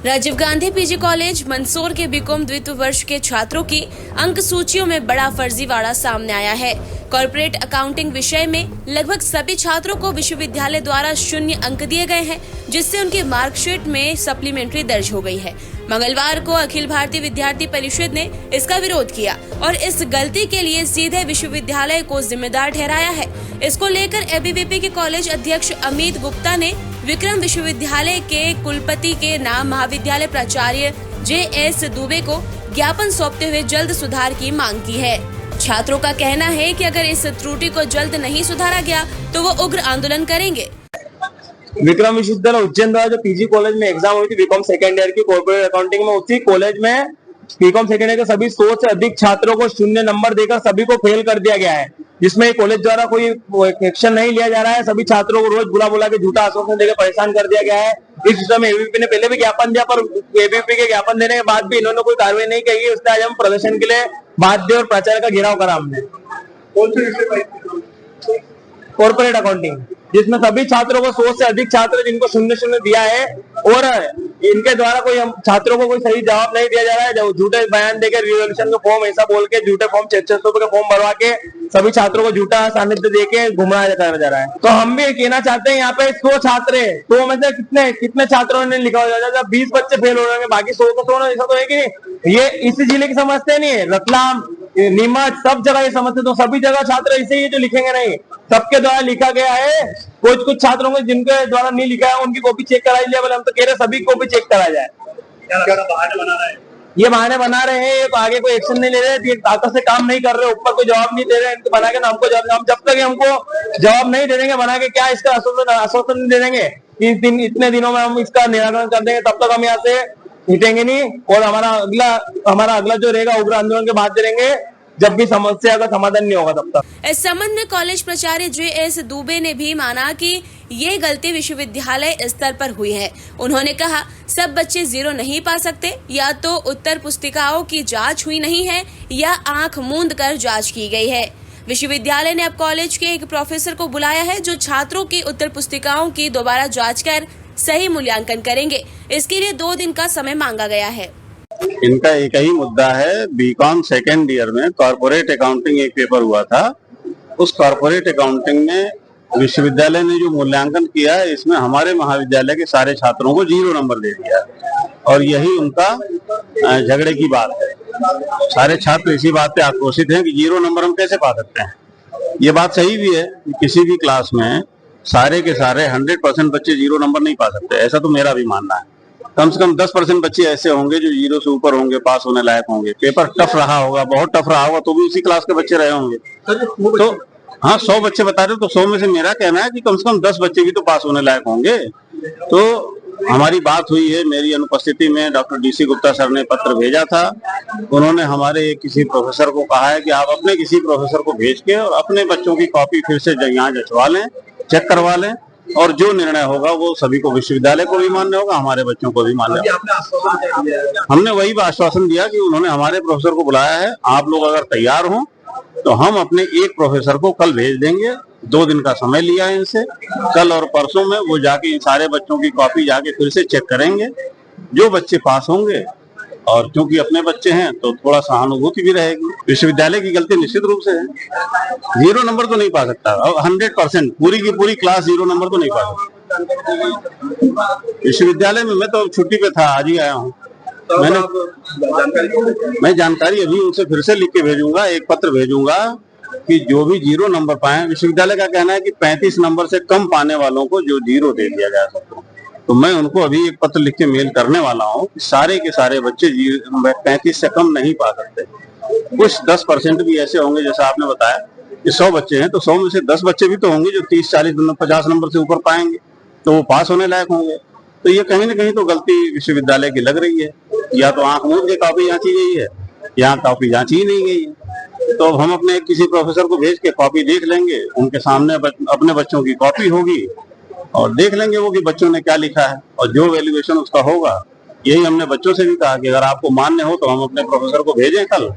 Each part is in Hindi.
राजीव गांधी पीजी कॉलेज मंदसौर के बीकॉम द्वितीय वर्ष के छात्रों की अंक सूचियों में बड़ा फर्जीवाड़ा सामने आया है। कॉर्पोरेट अकाउंटिंग विषय में लगभग सभी छात्रों को विश्वविद्यालय द्वारा 0 अंक दिए गए हैं, जिससे उनकी मार्कशीट में सप्लीमेंट्री दर्ज हो गई है। मंगलवार को अखिल भारतीय विद्यार्थी परिषद ने इसका विरोध किया और इस गलती के लिए सीधे विश्वविद्यालय को जिम्मेदार ठहराया है। इसको लेकर एबीवीपी के कॉलेज अध्यक्ष अमित गुप्ता ने विक्रम विश्वविद्यालय के कुलपति के नाम महाविद्यालय प्राचार्य JS दुबे को ज्ञापन सौंपते हुए जल्द सुधार की मांग की है। छात्रों का कहना है कि अगर इस त्रुटि को जल्द नहीं सुधारा गया तो वो उग्र आंदोलन करेंगे। विक्रम विश्वविद्यालय उज्जैन द्वारा जो पीजी कॉलेज में एग्जाम हुई थी बीकॉम सेकेंड ईयर की कॉर्पोरेट अकाउंटिंग में, उसी कॉलेज में बीकॉम सेकेंड ईयर के सभी 100 से अधिक छात्रों को 0 नंबर देकर सभी को फेल कर दिया गया है, जिसमें कॉलेज द्वारा कोई एक्शन नहीं लिया जा रहा है। सभी छात्रों को रोज बुला के झूठा आश्वासन देकर परेशान कर दिया गया है। इस विषय में एबीवीपी ने पहले भी ज्ञापन दिया, पर एबीवीपी के ज्ञापन देने के बाद भी इन्होंने कोई कार्रवाई नहीं की है। इसलिए आज हम प्रदर्शन के लिए बाध्य और प्राचार्य का घेराव करा हमने। कौन से विषय? कॉर्पोरेट अकाउंटिंग, जिसमें सभी छात्रों को 100 से अधिक छात्र जिनको 0 दिया है और इनके द्वारा कोई छात्रों को कोई सही जवाब नहीं दिया जा रहा है। झूठे बयान देकर रिजोल्यूशन का फॉर्म ऐसा बोल के झूठे फॉर्म 600 रुपए का फॉर्म भरवा के सभी छात्रों को झूठा सानिध्य देके गुमराह करा जा रहा है। तो हम भी कहना चाहते हैं, यहाँ पे 100 छात्र है, तो में से कितने छात्रों ने लिखा हो जाता है? 20 बच्चे फेल हो रहे हैं, बाकी 100 तो 100 ऐसा तो है कि नहीं? ये इस जिले की समस्या नहीं है, रतलाम नीमच सब जगह ये समझते, तो सभी जगह छात्र ऐसे ही जो लिखेंगे नहीं, सबके द्वारा लिखा गया है। कुछ छात्रों को जिनके द्वारा नहीं लिखा है उनकी कॉपी चेक कराई जाए, हम तो कह रहे सभी कॉपी चेक कराया जाए। ये बहाने बना रहे हैं, तो आगे कोई एक्शन नहीं ले रहे, ताकत से काम नहीं कर रहे, ऊपर कोई जवाब नहीं दे रहे हैं। बना के हमको हम जब तक हमको जवाब नहीं दे देंगे, बना के क्या इसका आश्वासन नहीं दे देंगे इतने दिनों में हम इसका निराकरण कर देंगे, तब तक हम यहाँ से हिटेंगे नहीं। और हमारा अगला जो रहेगा उग्र आंदोलन के बाद रहेंगे, जब भी समस्या का समाधान नहीं होगा तब तक। इस संबंध में कॉलेज प्राचार्य JS दुबे ने भी माना कि ये गलती विश्वविद्यालय स्तर पर हुई है। उन्होंने कहा, सब बच्चे 0 नहीं पा सकते, या तो उत्तर पुस्तिकाओं की जांच हुई नहीं है या आंख मूंद कर जांच की गई है। विश्वविद्यालय ने अब कॉलेज के एक प्रोफेसर को बुलाया है, जो छात्रों की उत्तर पुस्तिकाओं की दोबारा जाँच कर सही मूल्यांकन करेंगे। इसके लिए 2 दिन का समय मांगा गया है। इनका एक ही मुद्दा है, बीकॉम सेकेंड ईयर में कॉर्पोरेट अकाउंटिंग एक पेपर हुआ था। उस कॉर्पोरेट अकाउंटिंग में विश्वविद्यालय ने जो मूल्यांकन किया है, इसमें हमारे महाविद्यालय के सारे छात्रों को 0 नंबर दे दिया, और यही उनका झगड़े की बात है। सारे छात्र इसी बात पे आक्रोशित हैं कि 0 नंबर हम कैसे पा सकते हैं। ये बात सही भी है कि किसी भी क्लास में सारे के सारे 100% बच्चे 0 नंबर नहीं पा सकते, ऐसा तो मेरा भी मानना है। कम से कम 10% बच्चे ऐसे होंगे जो 0 से ऊपर होंगे, पास होने लायक होंगे। पेपर टफ रहा होगा, बहुत टफ रहा होगा, तो भी उसी क्लास के बच्चे रहे होंगे। तो हाँ, 100 बच्चे बता रहे हो, तो 100 में से मेरा कहना है कि कम से कम 10 बच्चे भी तो पास होने लायक होंगे। तो हमारी बात हुई है, मेरी अनुपस्थिति में डॉक्टर DC गुप्ता सर ने पत्र भेजा था। उन्होंने हमारे किसी प्रोफेसर को कहा है कि आप अपने किसी प्रोफेसर को भेज के और अपने बच्चों की कॉपी फिर से यहाँ जचवा लें, चेक करवा लें, और जो निर्णय होगा वो सभी को, विश्वविद्यालय को भी मान्य होगा, हमारे बच्चों को भी मान्य होगा। हमने वही आश्वासन दिया कि उन्होंने हमारे प्रोफेसर को बुलाया है, आप लोग अगर तैयार हों तो हम अपने एक प्रोफेसर को कल भेज देंगे। 2 दिन का समय लिया है इनसे, कल और परसों में वो जाके इन सारे बच्चों की कॉपी जाके फिर से चेक करेंगे। जो बच्चे पास होंगे, और क्योंकि अपने बच्चे हैं तो थोड़ा सहानुभूति भी रहेगी। विश्वविद्यालय की गलती निश्चित रूप से है, 0 नंबर तो नहीं पा सकता, और 100% पूरी की पूरी क्लास 0 नंबर तो नहीं पा सकती। विश्वविद्यालय में मैं तो छुट्टी पे था, आज ही आया हूँ। मैं जानकारी अभी उनसे फिर से लिख के भेजूंगा, एक पत्र भेजूंगा कि जो भी 0 नंबर पाए। विश्वविद्यालय का कहना है कि 35 नंबर से कम पाने वालों को जो 0 दे दिया जा सकता। तो मैं उनको अभी एक पत्र लिख के मेल करने वाला हूँ कि सारे के सारे बच्चे 35 से कम नहीं पा सकते। कुछ 10% भी ऐसे होंगे, जैसा आपने बताया कि 100 बच्चे हैं, तो 100 में से 10 बच्चे भी तो होंगे जो 30, 40, 50 नंबर से ऊपर पाएंगे, तो वो पास होने लायक होंगे। तो ये कहीं ना कहीं तो गलती विश्वविद्यालय की लग रही है। या तो आंख मूंद के कॉपी जांची गई है, या कॉपी जांची ही नहीं गई है। तो हम अपने किसी प्रोफेसर को भेज के कॉपी देख लेंगे, उनके सामने अपने बच्चों की कॉपी होगी, और देख लेंगे वो कि बच्चों ने क्या लिखा है, और जो वैल्यूएशन उसका होगा। यही हमने बच्चों से भी कहा कि अगर आपको मान्य हो तो हम अपने प्रोफेसर को भेजें कल।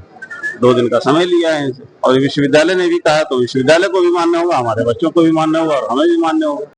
2 दिन का समय लिया है इनसे, और विश्वविद्यालय ने भी कहा, तो विश्वविद्यालय को भी मान्य होगा, हमारे बच्चों को भी मान्य होगा, और हमें भी मान्य होगा।